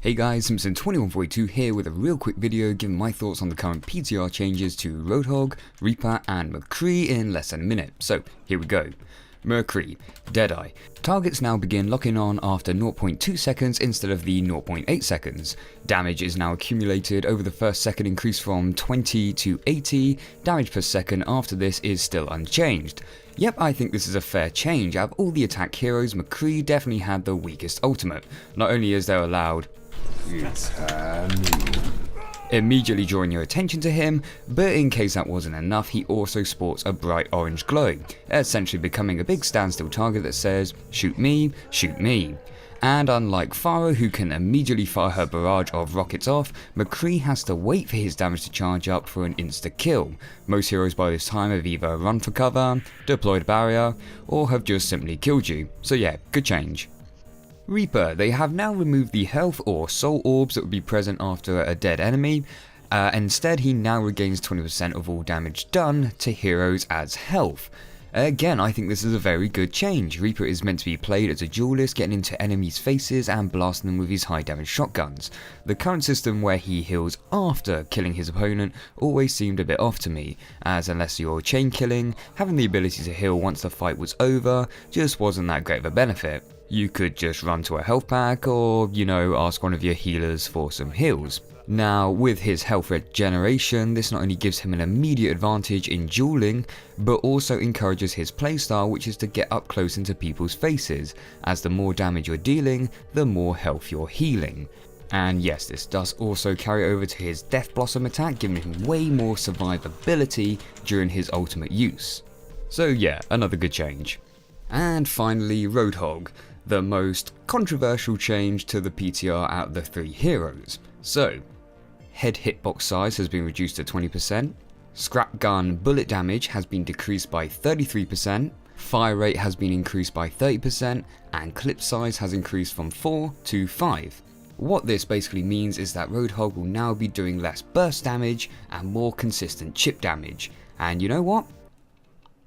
Hey guys, Simpson2142 here with a real quick video giving my thoughts on the current PTR changes to Roadhog, Reaper and McCree in less than a minute. So here we go. Mercury, Deadeye. Targets now begin locking on after 0.2 seconds instead of the 0.8 seconds. Damage is now accumulated over the first second, increased from 20 to 80. Damage per second after this is still unchanged. Yep, I think this is a fair change. Out of all the attack heroes, McCree definitely had the weakest ultimate. Not only is there a loud immediately drawing your attention to him, but in case that wasn't enough, he also sports a bright orange glow, essentially becoming a big standstill target that says, shoot me, shoot me. And unlike Pharah, who can immediately fire her barrage of rockets off, McCree has to wait for his damage to charge up for an insta-kill. Most heroes by this time have either run for cover, deployed a barrier, or have just simply killed you. So yeah, good change. Reaper, they have now removed the health or soul orbs that would be present after a dead enemy. Instead, he now regains 20% of all damage done to heroes as health. Again, I think this is a very good change. Reaper is meant to be played as a duelist, getting into enemies' faces and blasting them with his high damage shotguns. The current system where he heals after killing his opponent always seemed a bit off to me, as unless you're chain killing, having the ability to heal once the fight was over just wasn't that great of a benefit. You could just run to a health pack or, ask one of your healers for some heals. Now, with his health regeneration, this not only gives him an immediate advantage in dueling, but also encourages his playstyle, which is to get up close into people's faces, as the more damage you're dealing, the more health you're healing. And yes, this does also carry over to his Death Blossom attack, giving him way more survivability during his ultimate use. So yeah, another good change. And finally, Roadhog, the most controversial change to the PTR out of the three heroes. So, head hitbox size has been reduced to 20%, scrap gun bullet damage has been decreased by 33%, fire rate has been increased by 30%, and clip size has increased from 4 to 5. What this basically means is that Roadhog will now be doing less burst damage and more consistent chip damage. And you know what?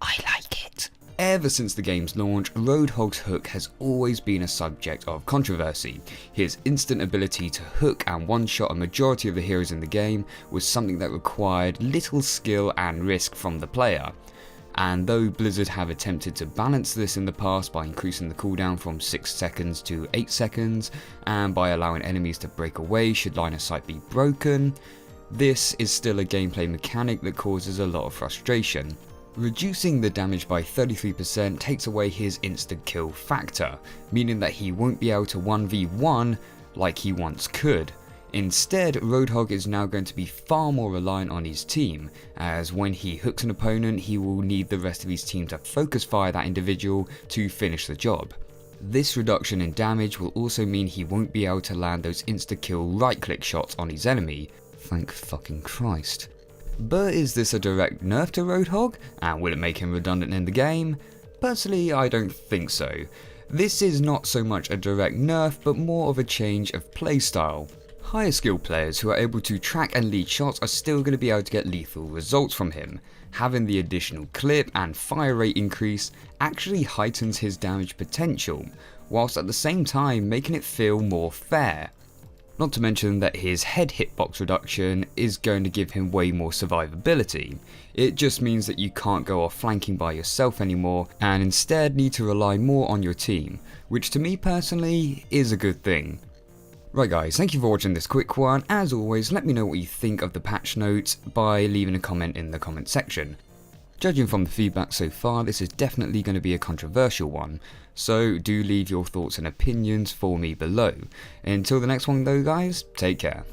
I like it. Ever since the game's launch, Roadhog's hook has always been a subject of controversy. His instant ability to hook and one-shot a majority of the heroes in the game was something that required little skill and risk from the player. And though Blizzard have attempted to balance this in the past by increasing the cooldown from 6 seconds to 8 seconds, and by allowing enemies to break away should line of sight be broken, this is still a gameplay mechanic that causes a lot of frustration. Reducing the damage by 33% takes away his instant kill factor, meaning that he won't be able to 1v1 like he once could. Instead, Roadhog is now going to be far more reliant on his team, as when he hooks an opponent, he will need the rest of his team to focus fire that individual to finish the job. This reduction in damage will also mean he won't be able to land those insta-kill right-click shots on his enemy. Thank fucking Christ. But is this a direct nerf to Roadhog, and will it make him redundant in the game? Personally, I don't think so. This is not so much a direct nerf, but more of a change of playstyle. Higher skill players who are able to track and lead shots are still going to be able to get lethal results from him. Having the additional clip and fire rate increase actually heightens his damage potential, whilst at the same time making it feel more fair. Not to mention that his head hitbox reduction is going to give him way more survivability. It just means that you can't go off flanking by yourself anymore and instead need to rely more on your team, which to me personally is a good thing. Right guys, thank you for watching this quick one. As always, let me know what you think of the patch notes by leaving a comment in the comment section. Judging from the feedback so far, this is definitely going to be a controversial one, so do leave your thoughts and opinions for me below. Until the next one though guys, take care.